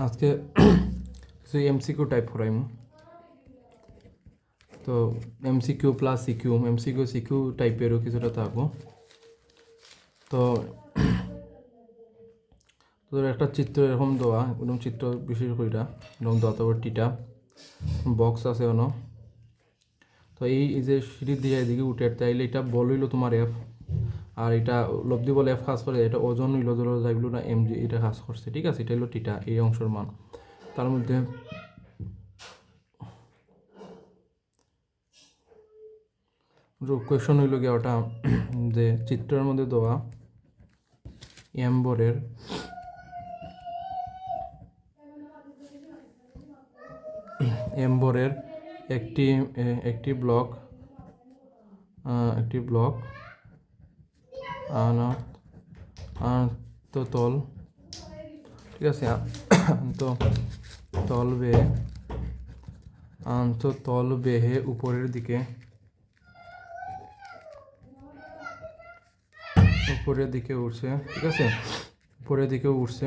আজকে কিছু MCQ type করাইম। তো MCQ plus CQ, MCQ CQ টাইপেরও কিছুটা থাকবো। তো তোর একটা চিত্র এরকম দেওয়া, এরকম চিত্র বিশেষ কইরা এরকম দেওয়া, তারপর টিটা বক্স আছে অন। তো এই যে সিঁড়ি দিয়ে এদিকে উঠে তাইলে এটা বল হইলো তোমার এফ, আর এটা লব্ধি বলে এফ কাজ করে, এটা ওজন হইলো ধরো যাইগুলো না এমজি, এটা কাজ করছে, ঠিক আছে। এটা হইলো টিটা, এই অংশের মান। তার মধ্যে কোয়েশন হইল গিয়ে ওটা যে চিত্রের মধ্যে দেওয়া এম্বরের একটি ব্লক তল, ঠিক আছে, তল বেহে উপরের দিকে উঠছে, ঠিক আছে, উপরের দিকে উঠছে।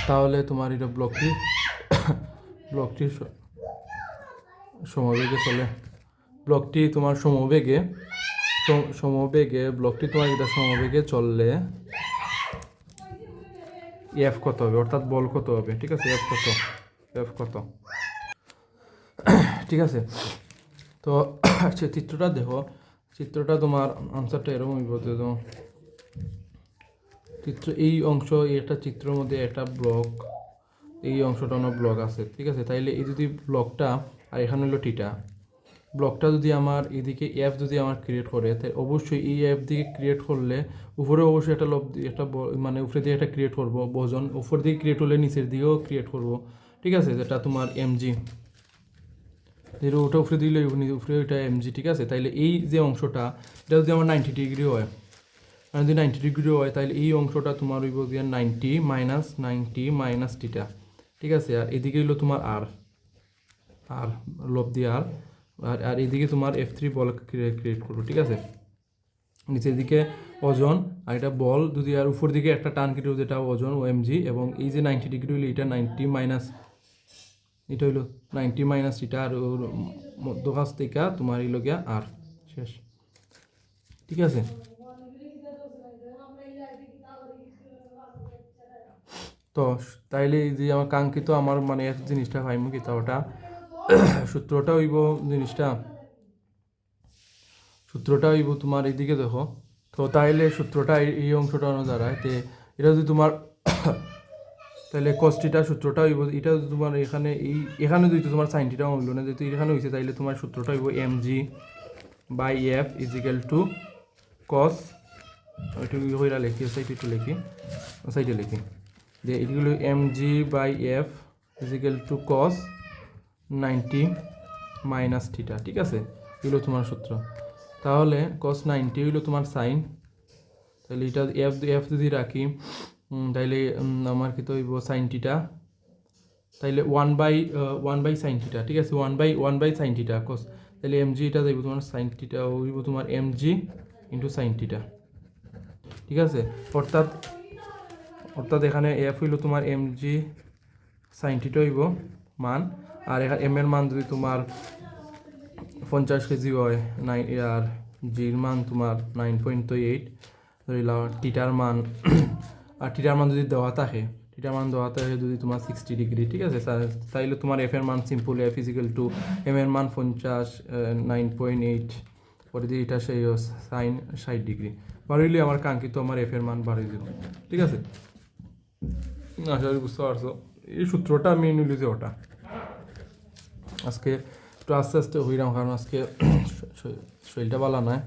তাহলে তোমার এটা ব্লকটি সমবেগে চলে, ব্লকটি তোমার সমবেগে ব্লকটি তোমার এটা সমবেগে চললে এফ কত হবে, অর্থাৎ বল কত হবে, ঠিক আছে, এফ কত, ঠিক আছে। তো চিত্রটা দেখো, চিত্রটা তোমার আনসারটা এরকম চিত্র, এই অংশ, একটা চিত্রের মধ্যে একটা ব্লক, এই অংশটা অন্য ব্লক আছে, ঠিক আছে। তাইলে এই যদি ব্লকটা, আর এখানে হলো টিটা, ব্লকটা যদি আমার এদিকে এফ যদি আমার ক্রিয়েট করে, তাই অবশ্যই এই এফ দিকে ক্রিয়েট করলে উপরে অবশ্যই একটা একটা মানে উপরে দিকে একটা ক্রিয়েট করবো বজন, উপর দিকে ক্রিয়েট হলে নিচের দিকেও ক্রিয়েট করব, ঠিক আছে, যেটা তোমার এমজি, যেটা ওটা উপরে দিলে উপরে ওইটা এমজি, ঠিক আছে। তাইলে এই যে অংশটা, এটা যদি আমার 90 ডিগ্রি হয়, যদি 90 ডিগ্রি হয়, তাহলে এই অংশটা তোমার হইব গিয়ে 90 মাইনাস টিটা, ঠিক আছে। আর এদিকে হইলো তোমার আর লব দিয়ে আর এদিকে তোমার F3 বল ক্রিয়েট করবো, ঠিক আছে। নিচের দিকে ওজন, আর এটা বল যদি, আর উপর দিকে একটা টান কেটে যেটা ওজন ওএমজি, এবং এই যে 90 ডিগ্রি হইলো এটা 90 মাইনাস, এটা হইলো 90 মাইনাস টিটা, আর ওর মধ্যখান থেকে তোমার হইলো গিয়া আর শেষ, ঠিক আছে। তো তাইলে এই যে আমার কাঙ্ক্ষিত আমার মানে এক জিনিসটা পাইমু কি, তা ওটা সূত্রটা হইব তোমার এইদিকে দেখো। তো তাইলে সূত্রটা এই অংশটা দাঁড়ায়, তে এটা যদি তোমার তাহলে কস্টিটা সূত্রটা হইব, এটা যদি তোমার এখানে যদি তোমার সাইনটিটা হইল না, যেহেতু এখানে হয়েছে, তাইলে তোমার সূত্রটা হইব MG by F is equal to cos, একটু হইরা লিখি, সাইডে লিখি যে এগুলো MG by F is equal to cos 90 minus theta, ঠিক আছে, এগুলো তোমার সূত্র। তাহলে কস 90 হইলো তোমার সাইন, তাহলে এটা এফ যদি রাখি, তাইলে আমার কি তো হইব সাইন থিটা, তাইলে ওয়ান বাই সাইন থিটা, ঠিক আছে, one by sine theta cos, তাহলে এমজি এটা যাইব তোমার সাইন থিটা, হইব তোমার এমজি ইন্টু সাইন থিটা, ঠিক আছে। অর্থাৎ এখানে এফ হইল তোমার এমজি সাইন থিটা হইব মান, আর এখানে এম এর মান যদি তোমার 50 কেজি হয়, আর জির মান তোমার 9.8 ধরিলাম, টিটার মান আর টিটার মান যদি দেওয়া থাকে, যদি তোমার 60 ডিগ্রি, ঠিক আছে, তাইলে তোমার এফ এর মান simple F is equal to M এর মান 50, 9.8 পরে দিয়ে এটা সেই সাইন 60 ডিগ্রি বাড়িলে আমার কাঙ্ক্ষিত আমার এফ এর মান বাড়িয়ে দিল, ঠিক আছে। আশা করি বুঝতে পারছো, এই সূত্রটা আমি নিলি যে ওটা আজকে একটু আস্তে আস্তে হইলাম, কারণ আজকে শরীরটা ভালো নয়,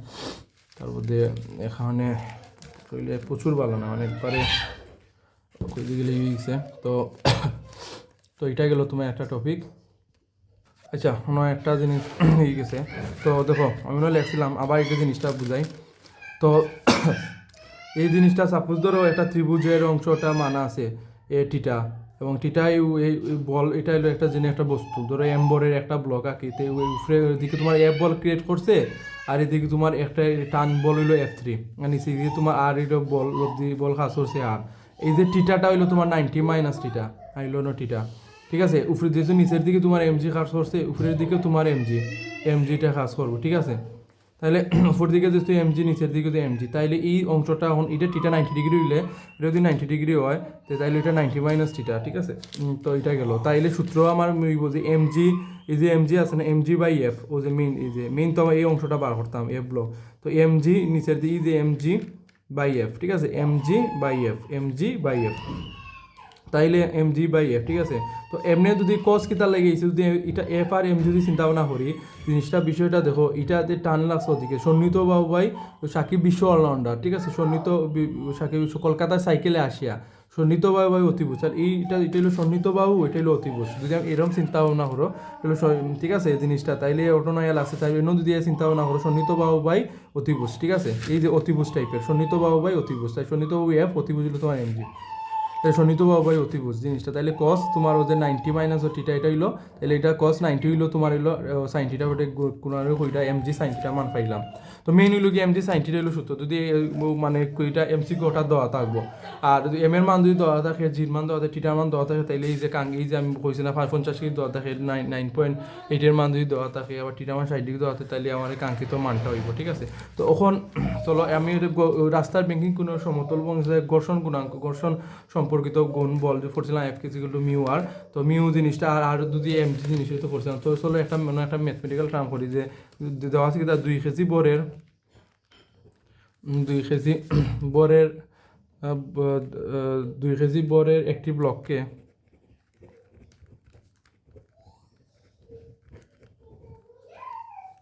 তার মধ্যে এখানে শরীরে প্রচুর ভালো না, মানে একবারে কইতে গেলে গেছে। তো এটা গেল তোমার একটা টপিক। আচ্ছা, নয় একটা জিনিস হয়ে গেছে। তো দেখো, আমি লেখছিলাম আবার একটা জিনিসটা বুঝাই। তো এই জিনিসটা সাপোজ ধরো একটা ত্রিভুজের অংশটা মানা আছে এ টিটা, এবং টিটাই এই বল, এটা হলো একটা জিনিস, একটা বস্তু, ধরো এম্বরের একটা ব্লক আঁকিতে উপরে দিকে তোমার এফ বল ক্রিয়েট করছে, আর এদিকে তোমার একটা টান বল হইলো F3, আর নিচে দিকে তোমার আর এটা বল কাজ করছে আর, এই যে টিটাটা হইলো তোমার 90 মাইনাস টিটা আইলো না টিটা, ঠিক আছে। উপরে যেহেতু নিচের দিকে তোমার এমজি কাজ করছে, উপরের দিকে তোমার এমজিটা কাজ করবো, ঠিক আছে। তাহলে উপর দিকে যেহেতু এমজি, নিচের দিকে তো এমজি, তাইলে এই অংশটা এখন এটা টিটা 90 ডিগ্রি হইলে এটা যদি 90 ডিগ্রি হয় তো তাইলে এটা 90 মাইনাস টিটা, ঠিক আছে। তো এটা গেল, তাইলে সূত্র আমার মিলব যে এমজি, এই যে এমজি আছে না, এমজি বাই এফ, ও যে মেইন, এই যে মেইন তো এই অংশটা বার করতাম এফ ব্লক, তো এমজি নিচের দিকে যে এমজি বাই এফ, ঠিক আছে, MG by F, MG by F, তাইলে এমজি বাই এফ, ঠিক আছে। তো এমনি যদি কস কিতা লাগিয়েছে, যদি এটা এফ আর এম যদি চিন্তা ভাবনা করি, জিনিসটা বিষয়টা দেখো, এটাতে টান লাগছে ওদিকে সন্নিহিত বাবু ভাই সাকিব বিশ্ব অলরাউন্ডার, ঠিক আছে, সন্নিহিত সাকিব বিশ্ব কলকাতায় সাইকেলে আসিয়া সন্নিহিত বাবু ভাই অতিভুজ, আর এটা হলো সন্নিহিত বাবু, এটা হলো অতিভুজ, যদি আমি এরকম চিন্তা ভাবনা করো তাহলে ঠিক আছে এই জিনিসটা, তাইলে অটোনয়াল আছে, তাই অন্য যদি চিন্তা ভাবনা করো সন্নিহিত বাবু ভাই অতিভুজ, ঠিক আছে, এই যে অতিভুজ টাইপের সন্নিহিত বাবু ভাই অতিভুজ, তাই সন্নিহিত বাবু এফ, অতিভুজ হলো তোমার এমজি, শোনিত বাবাই অতিভুজ জিনিসটা, তাইলে কস তোমার ওদের 90 মাইনাস ও টিটা এটা হইলো, তাহলে এটা কস 90 হইলো তোমার হইলো সাইন টিটা, ওটা কোনারে কইটা এমজি সাইন টিটা মান পাইলাম। তো মেইন হইলো কি এমজি সাইন টিটা হইলো সূত্র, যদি মানে কইটা এমসি ওটা দেওয়া থাকবো, আর যদি এম এর মান যদি দেওয়া থাকে, জির মান দেওয়া থাকে, টিটার মান দেওয়া থাকে, তাইলে এই যে এই যে আমি কইছি না 50 কেজি দেওয়া থাকে, 9.8 মান যদি দেওয়া থাকে, আবার টিটার মান 60 দেওয়া থাকে, তাইলে আমার কাঙ্ক্ষিত মানটা হইব, ঠিক আছে। তো এখন চলো আমি রাস্তার ব্যাংকিং কোনো সমতল ঘর্ষণ গুণাঙ্ক, ঘর্ষণ সম্পর্কিত গুণ বল যে পড়ছিলাম এফ কেজি টু মিউ আর, তো মিউ জিনিসটা আর যদি এমজি জিনিস তো পড়ছিলাম, তো চলো একটা মানে একটা ম্যাথমেটিক্যাল টার্ম করি যে দেওয়া আছে কি 2 কেজি বরের 2 কেজি বরের 2 কেজি বরের একটি ব্লককে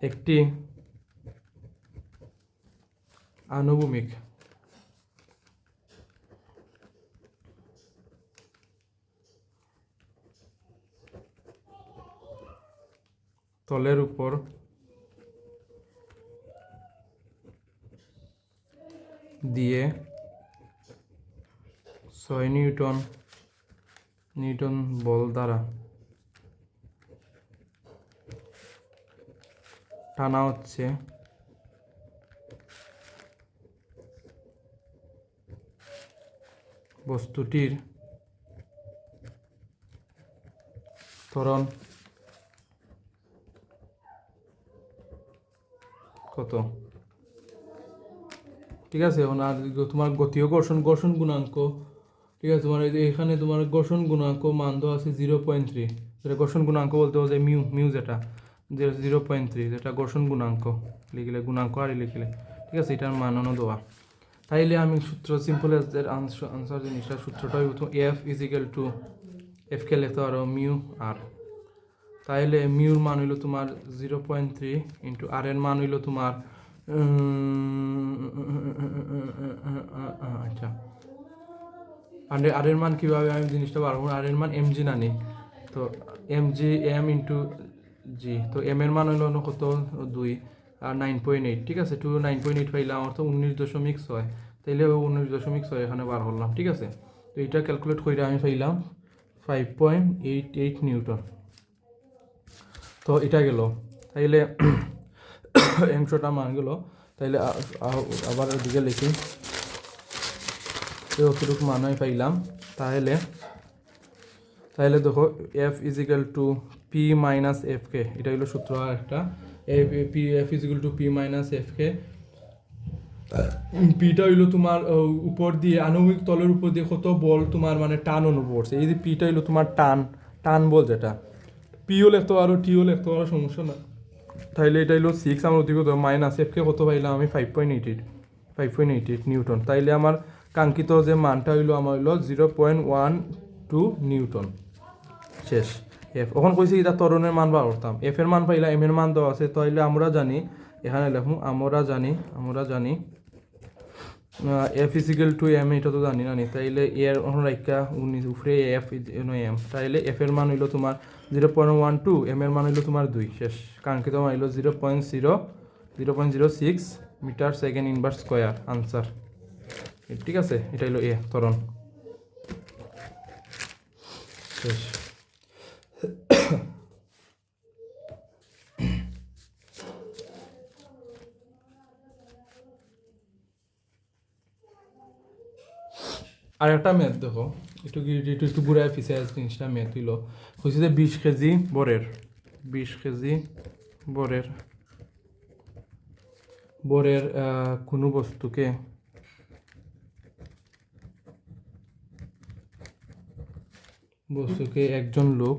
একটি আনুভূমিক তলের উপর দিয়ে 6 নিউটন বল দ্বারা টানা হচ্ছে বস্তুটির ত্বরণ কত, ঠিক আছে। এখন আর তোমার গতীয় ঘর্ষণ গুণাঙ্ক, ঠিক আছে, তোমার এই যে এখানে তোমার ঘর্ষণ গুণাঙ্ক মান দেওয়া আছে 0.3, যেটা ঘর্ষণ গুণাঙ্ক বলতে হবে মিউ যেটা যে 0.3, যেটা ঘর্ষণ গুণাঙ্ক লিখলে গুণাঙ্ক আর লিখলে, ঠিক আছে, এটার মানও দেওয়া। তাইলে আমি সূত্র সিম্পল আনসার জিনিসটা সূত্রটা এফ ইজিক্যাল টু এফ কে লিখতে পারো মিউ আর, তাইলে মিউর মান হইলো তোমার 0.3 ইন্টু আর এর মান হইলো তোমার আচ্ছা, আর এর মান কীভাবে আমি জিনিসটা পারবো, আর এর মান এমজি নানি, তো এমজি এম ইন্টু জি, তো এম এর মান হইলো কত 2 আর 9.8, ঠিক আছে, 9.8 পাইলাম, অর্থাৎ 19.6, তাইলে 19.6 এখানে বার করলাম, ঠিক আছে। তো এটা ক্যালকুলেট করে আমি পাইলাম 5.88 নিউটন। তো এটা গেল, তাইলে অংশটা মান গেল, তাইলে আবার ওদিকে লিখি অতটুকু মান আমি পাইলাম, তাহলে দেখো F is equal to P minus F K, এটা হলো সূত্র আর একটা, F is equal to P minus F K, পিটা হইলো তোমার উপর দিয়ে আণবিক তলের উপর দিয়ে কত বল তোমার মানে টান অনুভব করছে, এই যে পিটা হইলো তোমার টান বল, যেটা পিও লিখতে পারো টিও লিখতে পারো, সমস্যা না। তাইলে এটা হইলো 6, আমার অতিগত মাইনাস এফকে কত পাইলাম আমি 5.88 নিউটন, তাইলে আমার কাঙ্ক্ষিত যে মানটা হইলো আমার হইলো 0.12 নিউটন, শেষ। এফ এখন কইছি এটা ত্বরণের মান বার করতাম, এফ এর মান পাইলাম, এম এর মান দেওয়া আছে, তাইলে আমরা জানি এখানে লেখুন আমরা জানি এফ ইজিক্যাল টু এম, এটা তো জানি না নি, তাইলে এর রাইকা উপরে এফ এম, তাইলে এফ এর মান হইলো তোমার 0.12, এম এর মান হইলো তোমার 2, শেষ। কাঙ্ক্ষিত মান হইলো 0.06 metre second inverse square, answer, ঠিক আছে। এটা হইলো এ ত্বরণ, শেষ। আর একটা ম্যাথ দেখো, একটু ঘুরায় পিছিয়ে জিনিসটা ম্যাথ হইল, হয়েছে যে 20 কেজি বরের 20 কেজি বরের বরের কোনো বস্তুকে একজন লোক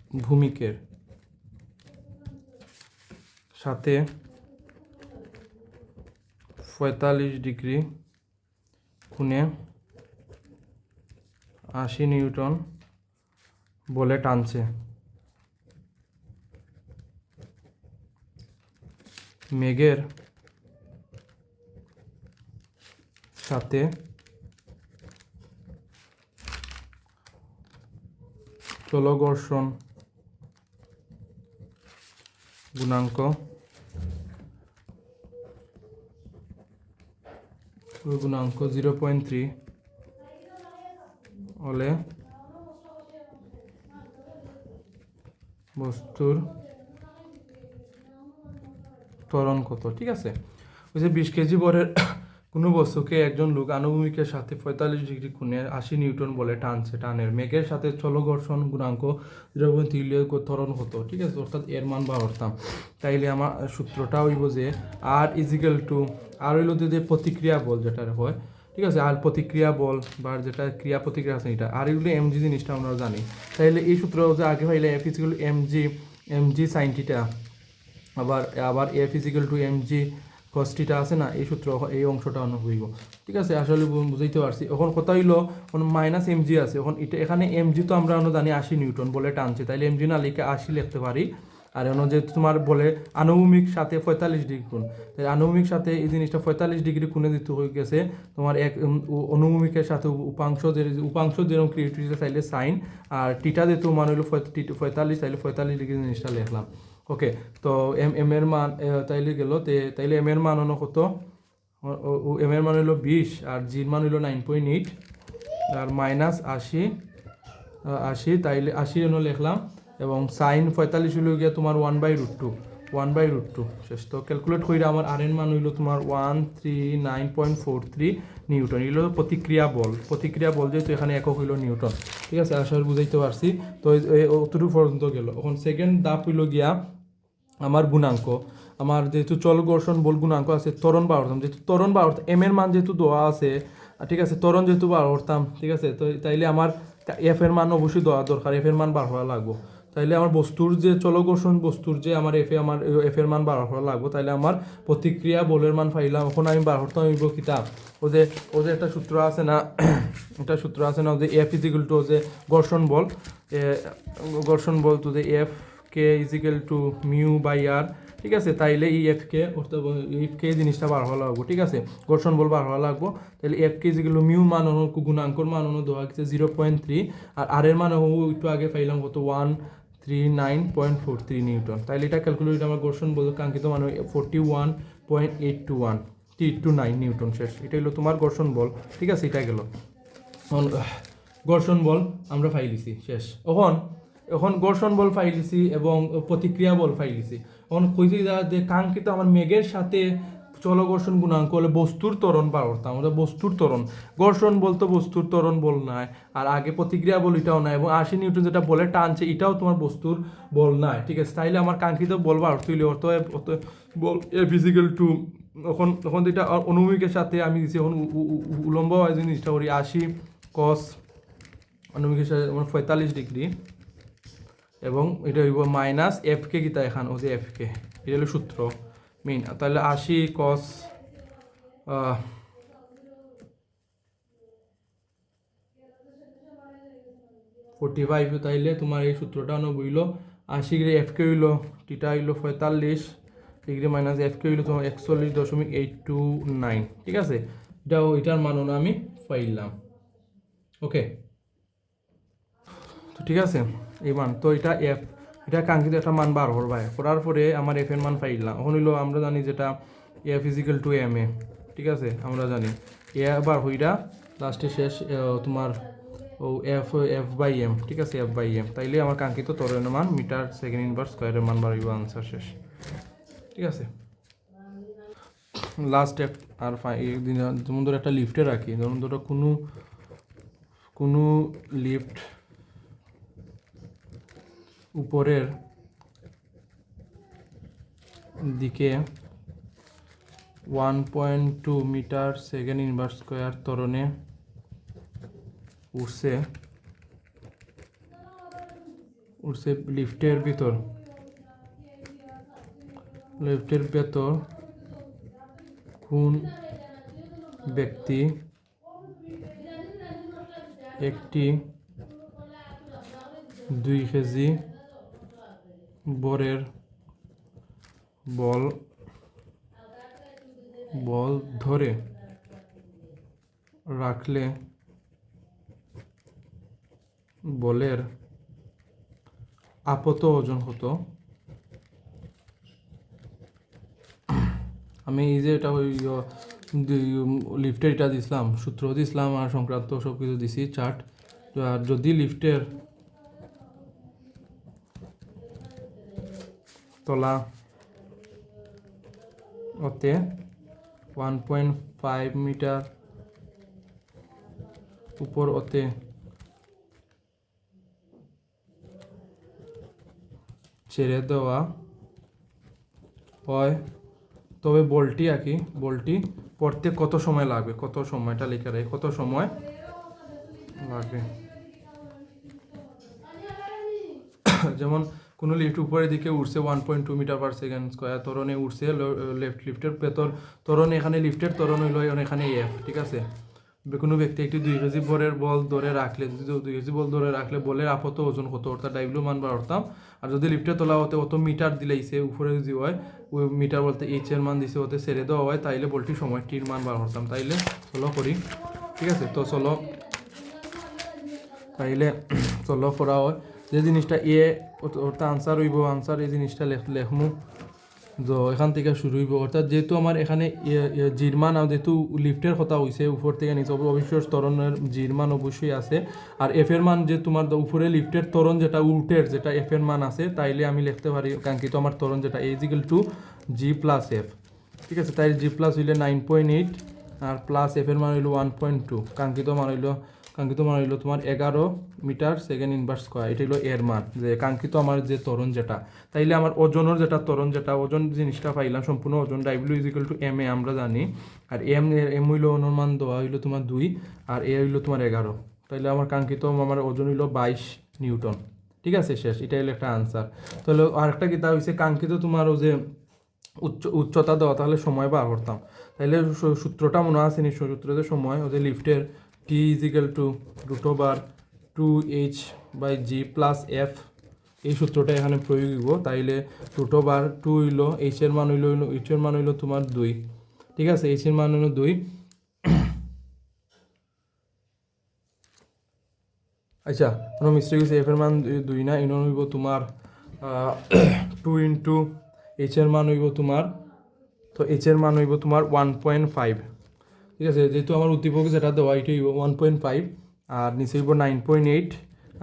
আনুভূমিকের সাথে 45 ডিগ্রি কোণে 80 নিউটন বলে টানছে। মেঘের সাথে চলঘর্ষণ গুণাঙ্ক 0.3 হলে বস্তুর ত্বরণ কত? ঠিক আছে, ওই যে 20 কেজি বরের কোনো বস্তুকে একজন লোক আনুভূমিকের সাথে 45 ডিগ্রি কোণে 80 নিউটন বলে টানের। মেঘের সাথে চলঘর্ষণ গুণাঙ্ক 0.3 ত্বরণ কত? ঠিক আছে, অর্থাৎ এর মান বার করতাম। তাইলে আমার সূত্রটা হইব যে আর ইজিক্যাল টু, আর হইল যে প্রতিক্রিয়া বল যেটা হয়, ঠিক আছে, আর প্রতিক্রিয়া বল বা যেটা ক্রিয়া প্রতিক্রিয়া আছে এটা, আর এগুলো এমজি জিনিসটা আমরা জানি। তাইলে এই সূত্র যে আগে পাইলে F equal MG sine theta, আবার F is equal to MG cos theta আছে না, এই সূত্র এই অংশটা অন্য হইব। ঠিক আছে, আসলে বুঝাইতে পারছি। এখন কথা হইলো মাইনাস এমজি আছে, এখন এটা এখানে এমজি তো আমরা জানি 80 নিউটন বলে টানছে, তাইলে এমজি না লিখে 80 লিখতে পারি। আর এখন যেহেতু তোমার বলে আনুভূমিক সাথে 45 ডিগ্রি কোণ, তাই আনুভূমিক সাথে এই জিনিসটা 45 ডিগ্রি কোণে দিতে হয়ে গেছে তোমার এক অনুভূমিকের সাথে উপাংশ যেরকম ক্রিয়েটিভিটি চাইলে সাইন, আর টিটা যেহেতু মান হইলো 45, তাইলে 45 ডিগ্রি জিনিসটা লিখলাম। ওকে, তো এম এর মান তাইলে গেল, তাইলে এম এর মান হলো কত? এম এর মান হইলো 20 আর জির মান হইলো 9.8 আর মাইনাস 80, তাইলে 80 জন্য লিখলাম, এবং সাইন 45 হইল গিয়া তোমার 1/√2 শেষ। তো ক্যালকুলেট করে আমার আর এর মান হইলো তোমার 139.43 নিউটন। এগুলো প্রতিক্রিয়া বল যেহেতু এখানে একক হইলো নিউটন। ঠিক আছে, আসলে বুঝাইতে পারছি। তো অতটুকু পর্যন্ত গেল। এখন সেকেন্ড ধাপ হইল গিয়া আমার গুণাঙ্ক, আমার যেহেতু চলঘর্ষণ বল গুণাঙ্ক আছে, ত্বরণ বার করতাম, যেহেতু ত্বরণ বার করতাম, এম এর মান যেহেতু দেওয়া আছে, ঠিক আছে, ত্বরণ যেহেতু বার করতাম, ঠিক আছে, তো তাইলে আমার এফ এর মান অবশ্যই দেওয়া দরকার, এফ এর মান বার করা লাগবো। তাইলে আমার বস্তুর যে চলঘর্ষণ বস্তুর যে আমার এফ এর মান বার করা লাগবো, তাইলে আমার প্রতিক্রিয়া বলের মান পাইলাম। এখন আমি বার করতে হইব কিতাব ও যে একটা সূত্র আছে না একটা সূত্র আছে না, যে এফ ইজিক্যাল টু যে ঘর্ষণ বল তো যে F K is equal to mu by R. ঠিক আছে, তাইলে এই এফকে জিনিসটা বার হওয়া লাগবো। ঠিক আছে, ঘর্ষণ বল বার হওয়া লাগবো। তাহলে এফকে ইজিক্যাল টু মিউ মান গুণাঙ্কর মান দেওয়া গেছে 0.3, আর এর মান একটু আগে পাইলাম কত 139.43 নিউটন। তাইলে এটা ক্যালকুলেট আমার ঘর্ষণ বল কাঙ্ক্ষিত মান 41.829 নিউটন শেষ। এটা হলো তোমার ঘর্ষণ বল। ঠিক আছে, এটা গেল ঘর্ষণ বল আমরা ফাইলিছি শেষ। এখন ঘর্ষণ বল ফাইলিছি এবং প্রতিক্রিয়া বল ফাইলিছি। এখন কইতে যে কাঙ্ক্ষিত আমার মেঘের সাথে চলঘর্ষণ গুণাঙ্ক হলে বস্তুর ত্বরণ বার করতাম। আমাদের বস্তুর ত্বরণ, ঘর্ষণ বল তো বস্তুর ত্বরণ বল নাই, আর আগে প্রতিক্রিয়া বল এটাও নাই, এবং 80 নিউটন যেটা বলে টানছে এটাও তোমার বস্তুর বল নাই। ঠিক আছে, তাইলে আমার কাঙ্ক্ষিত বল বার করতে হইলে বল এ ফিজিক্যাল টু, তখন যেটা অনুভূমিকের সাথে আমি দিচ্ছি, এখন উলম্ব জিনিসটা করি 80 কস অনুভূমিকের সাথে 45 ডিগ্রি, এবং এটা হইব মাইনাস এফকে কিতা এখান ও যে এফকে, এটা হলো সূত্র মেইন। তাহলে 80 কস 45, তাইলে তোমার এই সূত্রটা বইল 80 ডিগ্রি এফকে হইল টিটা হইল 45 ডিগ্রি মাইনাস এফকে হইল তোমার 41.829। ঠিক আছে, এটার মান আমি পাইলাম। ওকে, তো ঠিক আছে, এই মান তো এটা কাঙ্ক্ষিত একটা মান বার করার পরে আমার এফ এর মান পাইলাম। এখন হইলো আমরা জানি যেটা F is equal to M A. ঠিক আছে, আমরা জানি এ বার হইরা লাস্টে শেষ তোমার ও এফ বাই এম, ঠিক আছে, এফ বাই এম, তাইলে আমার কাঙ্ক্ষিত ত্বরণের মান মিটার সেকেন্ড ইনভার্স স্কোয়ারের মান বাড়িব, আনসার শেষ। ঠিক আছে, লাস্ট স্টেপ। আর যেমন ধরো একটা লিফটে রাখি, যেমন ধরো কোনো লিফট উপরের দিকে 1.2 মিটার সেকেন্ড ইনভার্স স্কোয়ার ত্বরণে উঠছে লিফটের ভেতর কোন ব্যক্তি একটি 2 কেজি বরের বল ধরে রাখলে বলের আপত ওজন হতো। আমি এই যে এটা ওই লিফটের এটা দিছিলাম, সূত্র দিছিলাম আর সংক্রান্ত সব কিছু দিছি চার্ট। আর যদি লিফটের তলা ওতে 1.5 মিটার উপর ওতে ছেড়ে দেওয়া হয়, তবে বলটি পড়তে কত সময় লাগবে, কত সময়টা লিখে রাখি, কত সময় লাগবে। যেমন কোনো লিফট উপরের দিকে উঠছে 1.2 মিটার পার সেকেন্ড স্কোয়ার ত্বরণে উঠছে, লিফটের ভেতর ত্বরণ, এখানে লিফটের ত্বরণ হইল এখানে এফ, ঠিক আছে। কোনো ব্যক্তি একটি 2 কেজি বরের বল ধরে রাখলে, যদি 2 কেজি বল ধরে রাখলে বলের আপত ওজন কত, অর্থাৎ ডাব্লিউ মান বার করতাম। আর যদি লিফটের তলা হতে অত মিটার দিলেইছে উপরে যদি হয়, ওই মিটার বলতে এইচ এর মান দিছে ওতে ছেড়ে দেওয়া হয়, তাইলে বলটি সময় টির মান বার করতাম। তাইলে চলো করি, ঠিক আছে। তো চলো তাইলে চলো করা হয় যে জিনিসটা অর্থাৎ আনসার হইব, আনসার এই জিনিসটা লেখমু। তো এখান থেকে শুরু হইব, অর্থাৎ যেহেতু আমার এখানে জির মান, যেহেতু লিফটের কথা হয়েছে উপর থেকে নিচে, অবশ্যই ত্বরণের জির মান অবশ্যই আছে। আর এফ এর মান যে তোমার উপরে লিফটের ত্বরণ যেটা উল্টের যেটা এফ এর মান আছে, তাইলে আমি লিখতে পারি কাঙ্ক্ষিত আমার ত্বরণ যেটা equal to G plus F, ঠিক আছে। তাই জি প্লাস হইলে 9.8 আর প্লাস এফ এর মান হইল 1.2, কাঙ্ক্ষিত মান হইল তোমার 11 মিটার সেকেন্ড ইনভার্স স্কোয়ার। এটা হইলো এর মান, যে কাঙ্ক্ষিত আমার যে ত্বরণ যেটা। তাইলে আমার ওজনের যেটা ত্বরণ যেটা ওজন জিনিসটা পাইলাম, সম্পূর্ণ ওজন W is equal to M A আমরা জানি। আর এম হইলো অনুমান দেওয়া হইলো তোমার 2 আর এ হইলো তোমার 11। তাইলে আমার কাঙ্ক্ষিত আমার ওজন হইলো 22 নিউটন, ঠিক আছে, শেষ। এটা হইলো একটা আনসার। তাহলে আরেকটা কিতা হয়েছে, কাঙ্ক্ষিত তোমার ও যে উচ্চতা দেওয়া, তাহলে সময় বার করতাম। তাইলে সূত্রটা মনে আছে নিশ্চয়, সূত্রতে সময় ওদের লিফটের T is equal to √2h by G plus F, এই সূত্রটা এখানে প্রয়োগ হইব। তাইলে √2 হইলো এইচ এর মান হইলো তোমার 2, ঠিক আছে, এইচ এর মান হইলো 2। আচ্ছা, কোনো মিস্টেক হয়েছে, এফ এর মান 2 না, ইন হইব তোমার 2 ইন্টু এইচ এর মান হইব তোমার, তো এইচ এর মান হইব তোমার 1.5, ঠিক আছে। যেহেতু আমার উদ্দীপক যেটা দেওয়া এটা হইব 1.5 আর নিচে হইব 9.8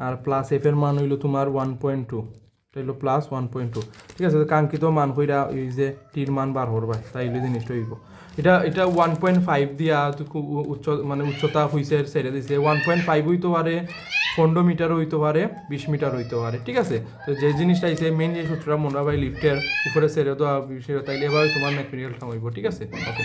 আর প্লাস এফ এর মান হইল তোমার 1.2, এটা হইল প্লাস 1.2, ঠিক আছে। কাঙ্ক্ষিত মান কইরা এই যে টির মান বার করবা, তাইলে জিনিসটা হইব এটা 1.5 দিয়া উচ্চতা হইছে ছেড়ে দিছে, 1.5 হইতে পারে, 15 মিটার হইতে পারে, 20 মিটার হইতে পারে, ঠিক আছে। তো যে জিনিসটা আইছে মেইন যে সূত্রটা মনে হয় লিফটের উপরে ছেড়ে দেওয়া বিষয়, তাইলে এবার তোমার ম্যাটেরিয়াল হইব, ঠিক আছে, ওকে।